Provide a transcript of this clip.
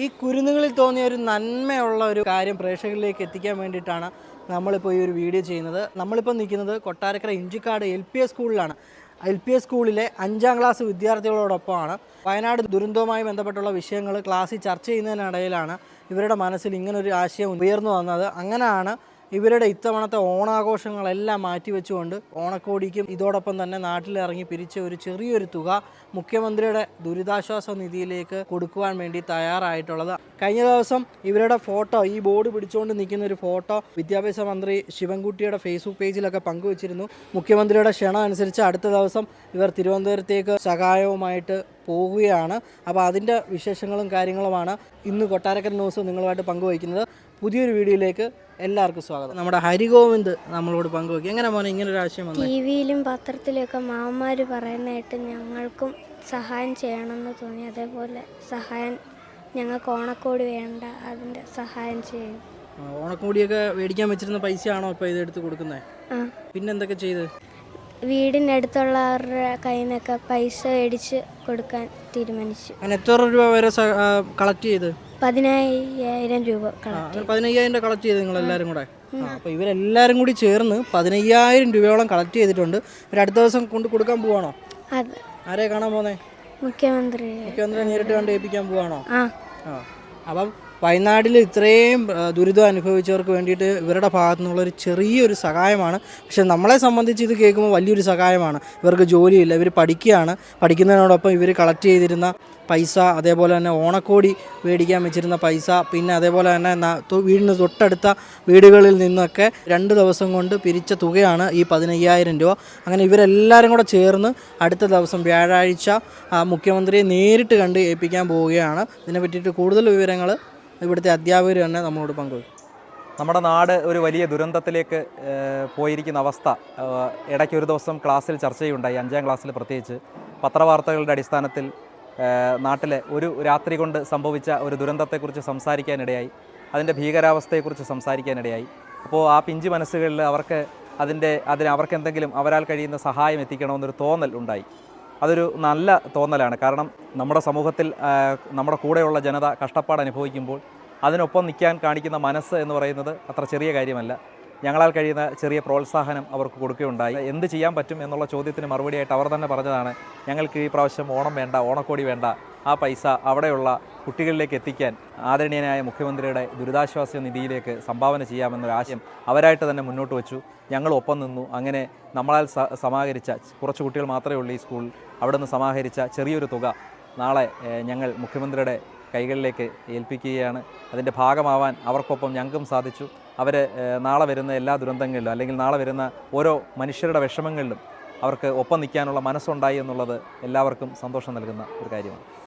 ഈ കുരുന്നുകളിൽ തോന്നിയ ഒരു നന്മയുള്ള ഒരു കാര്യം പ്രേക്ഷകരിലേക്ക് എത്തിക്കാൻ വേണ്ടിയിട്ടാണ് നമ്മളിപ്പോൾ ഈ ഒരു വീഡിയോ ചെയ്യുന്നത്. നമ്മളിപ്പോൾ നിൽക്കുന്നത് കൊട്ടാരക്കര ഇഞ്ചിക്കാട് LPS സ്കൂളിലാണ്. LPS സ്കൂളിലെ 5ാം ക്ലാസ് വിദ്യാർത്ഥികളോടൊപ്പമാണ്. വയനാട് ദുരന്തവുമായി ബന്ധപ്പെട്ടുള്ള വിഷയങ്ങൾ ക്ലാസ്സിൽ ചർച്ച ചെയ്യുന്നതിനിടയിലാണ് ഇവരുടെ മനസ്സിൽ ഇങ്ങനൊരു ആശയം ഉയർന്നു വന്നത്. അങ്ങനെയാണ് ഇവരുടെ ഇത്തവണത്തെ ഓണാഘോഷങ്ങളെല്ലാം മാറ്റിവെച്ചുകൊണ്ട് ഓണക്കോടിക്കും ഇതോടൊപ്പം തന്നെ നാട്ടിലിറങ്ങി പിരിച്ച ഒരു ചെറിയൊരു തുക മുഖ്യമന്ത്രിയുടെ ദുരിതാശ്വാസ നിധിയിലേക്ക് കൊടുക്കുവാൻ വേണ്ടി തയ്യാറായിട്ടുള്ളത്. കഴിഞ്ഞ ദിവസം ഇവരുടെ ഫോട്ടോ, ഈ ബോർഡ് പിടിച്ചുകൊണ്ട് നിൽക്കുന്ന ഒരു ഫോട്ടോ വിദ്യാഭ്യാസ മന്ത്രി ശിവൻകുട്ടിയുടെ ഫേസ്ബുക്ക് പേജിലൊക്കെ പങ്കുവച്ചിരുന്നു. മുഖ്യമന്ത്രിയുടെ ക്ഷണം അനുസരിച്ച് അടുത്ത ദിവസം ഇവർ തിരുവനന്തപുരത്തേക്ക് സഹായവുമായിട്ട് പോവുകയാണ്. അപ്പോൾ അതിൻ്റെ വിശേഷങ്ങളും കാര്യങ്ങളുമാണ് ഇന്ന് കൊട്ടാരക്കര ന്യൂസ് നിങ്ങളുമായിട്ട് പങ്കുവയ്ക്കുന്നത്. പുതിയൊരു വീഡിയോയിലേക്ക് എല്ലാവർക്കും സ്വാഗതം. നമ്മുടെ ഹരിഗോവിന്ദ് നമ്മളോട് പങ്കുവയ്ക്കും. എങ്ങനെ മോനെ ഇങ്ങനൊരു ആശയം വന്നു? ടിവിയിലും പത്രത്തിലൊക്കെ മാമന്മാർ പറയുന്നതായിട്ട് ഞങ്ങൾക്കും സഹായം ചെയ്യണമെന്ന് തോന്നി. അതേപോലെ സഹായം ഞങ്ങൾക്ക് ഓണക്കോടി വേണ്ട, അതിൻ്റെ സഹായം ചെയ്യും. ഓണക്കോടിയൊക്കെ മേടിക്കാൻ വെച്ചിരുന്ന പൈസയാണോ ഇപ്പോൾ ഇതെടുത്ത് കൊടുക്കുന്നത്? പിന്നെന്തൊക്കെ ചെയ്ത്? വീടിനടുത്തുള്ളവരുടെ കയ്യിൽ നിന്നൊക്കെ പൈസ മേടിച്ച് കൊടുക്കാൻ തീരുമാനിച്ചു. അങ്ങനെ എത്ര രൂപ വരെ കളക്ട് ചെയ്ത്? 15,000 രൂപ. 15,000 കളക്ട് ചെയ്ത് നിങ്ങൾ എല്ലാവരും കൂടെ? അപ്പോൾ ഇവരെല്ലാവരും കൂടി ചേർന്ന് 15,000 രൂപയോളം കളക്ട് ചെയ്തിട്ടുണ്ട്. അടുത്ത ദിവസം കൊണ്ട് കൊടുക്കാൻ പോവാണോ? ആരെ കാണാൻ പോന്നേ? മുഖ്യമന്ത്രിയെ നേരിട്ട് കണ്ട് ഏൽപ്പിക്കാൻ പോവാണോ? അപ്പം വയനാട്ടിൽ ഇത്രയും ദുരിതം അനുഭവിച്ചവർക്ക് വേണ്ടിയിട്ട് ഇവരുടെ ഭാഗത്തു നിന്നുള്ളൊരു ചെറിയൊരു സഹായമാണ്. പക്ഷെ നമ്മളെ സംബന്ധിച്ച് ഇത് കേൾക്കുമ്പോൾ വലിയൊരു സഹായമാണ്. ഇവർക്ക് ജോലിയില്ല, ഇവർ പഠിക്കുകയാണ്. പഠിക്കുന്നതിനോടൊപ്പം ഇവർ കളക്ട് ചെയ്തിരുന്ന പൈസ, അതേപോലെ തന്നെ ഓണക്കോടി മേടിക്കാൻ വെച്ചിരുന്ന പൈസ, പിന്നെ അതേപോലെ തന്നെ വീടിന് തൊട്ടടുത്ത വീടുകളിൽ നിന്നൊക്കെ 2 ദിവസം കൊണ്ട് പിരിച്ച തുകയാണ് ഈ 15,000 രൂപ. അങ്ങനെ ഇവരെല്ലാവരും കൂടെ ചേർന്ന് അടുത്ത ദിവസം വ്യാഴാഴ്ച മുഖ്യമന്ത്രിയെ നേരിട്ട് കണ്ട് ഏൽപ്പിക്കാൻ പോവുകയാണ്. ഇതിനെ പറ്റിയിട്ട് കൂടുതൽ വിവരങ്ങൾ ഇവിടുത്തെ അധ്യാപകർ തന്നെ നമ്മളോട് പങ്കുവയ്ക്കും. നമ്മുടെ നാട് ഒരു വലിയ ദുരന്തത്തിലേക്ക് പോയിരിക്കുന്ന അവസ്ഥ ഇടയ്ക്കൊരു ദിവസം ക്ലാസ്സിൽ ചർച്ചയുണ്ടായി. 5ാം ക്ലാസ്സിൽ പ്രത്യേകിച്ച് പത്രവാർത്തകളുടെ അടിസ്ഥാനത്തിൽ നാട്ടിലെ ഒരു രാത്രി കൊണ്ട് സംഭവിച്ച ഒരു ദുരന്തത്തെക്കുറിച്ച് സംസാരിക്കാനിടയായി, അതിൻ്റെ ഭീകരാവസ്ഥയെക്കുറിച്ച് സംസാരിക്കാനിടയായി. അപ്പോൾ ആ പിഞ്ചു മനസ്സുകളിൽ അവർക്ക് എന്തെങ്കിലും അവരാൽ കഴിയുന്ന സഹായം എത്തിക്കണമെന്നൊരു തോന്നൽ ഉണ്ടായി. അതൊരു നല്ല തോന്നലാണ്. കാരണം നമ്മുടെ സമൂഹത്തിൽ നമ്മുടെ കൂടെയുള്ള ജനത കഷ്ടപ്പാട് അനുഭവിക്കുമ്പോൾ അതിനൊപ്പം നിൽക്കാൻ കാണിക്കുന്ന മനസ്സ് എന്ന് പറയുന്നത് അത്ര ചെറിയ കാര്യമല്ല. ഞങ്ങളാൽ കഴിയുന്ന ചെറിയ പ്രോത്സാഹനം അവർക്ക് കൊടുക്കുകയുണ്ടായി. എന്ത് ചെയ്യാൻ പറ്റും എന്നുള്ള ചോദ്യത്തിന് മറുപടിയായിട്ട് അവർ തന്നെ പറഞ്ഞതാണ്, ഞങ്ങൾക്ക് ഈ പ്രാവശ്യം ഓണം വേണ്ട, ഓണക്കോടി വേണ്ട, ആ പൈസ അവിടെയുള്ള കുട്ടികളിലേക്ക് എത്തിക്കാൻ ആദരണീയനായ മുഖ്യമന്ത്രിയുടെ ദുരിതാശ്വാസ നിധിയിലേക്ക് സംഭാവന ചെയ്യാമെന്നൊരാശയം അവരായിട്ട് തന്നെ മുന്നോട്ട് വെച്ചു. ഞങ്ങൾ ഒപ്പം നിന്നു. അങ്ങനെ നമ്മളാൽ സമാഹരിച്ച കുറച്ച് കുട്ടികൾ മാത്രമേ ഉള്ളൂ ഈ സ്കൂളിൽ. അവിടെ നിന്ന് സമാഹരിച്ച ചെറിയൊരു തുക നാളെ ഞങ്ങൾ മുഖ്യമന്ത്രിയുടെ കൈകളിലേക്ക് ഏൽപ്പിക്കുകയാണ്. അതിൻ്റെ ഭാഗമാവാൻ അവർക്കൊപ്പം ഞങ്ങൾക്കും സാധിച്ചു. അവർ നാളെ വരുന്ന എല്ലാ ദുരന്തങ്ങളിലും, അല്ലെങ്കിൽ നാളെ വരുന്ന ഓരോ മനുഷ്യരുടെ വിഷമങ്ങളിലും അവർക്ക് ഒപ്പം നിൽക്കാനുള്ള മനസ്സുണ്ടായി എന്നുള്ളത് എല്ലാവർക്കും സന്തോഷം നൽകുന്ന ഒരു കാര്യമാണ്.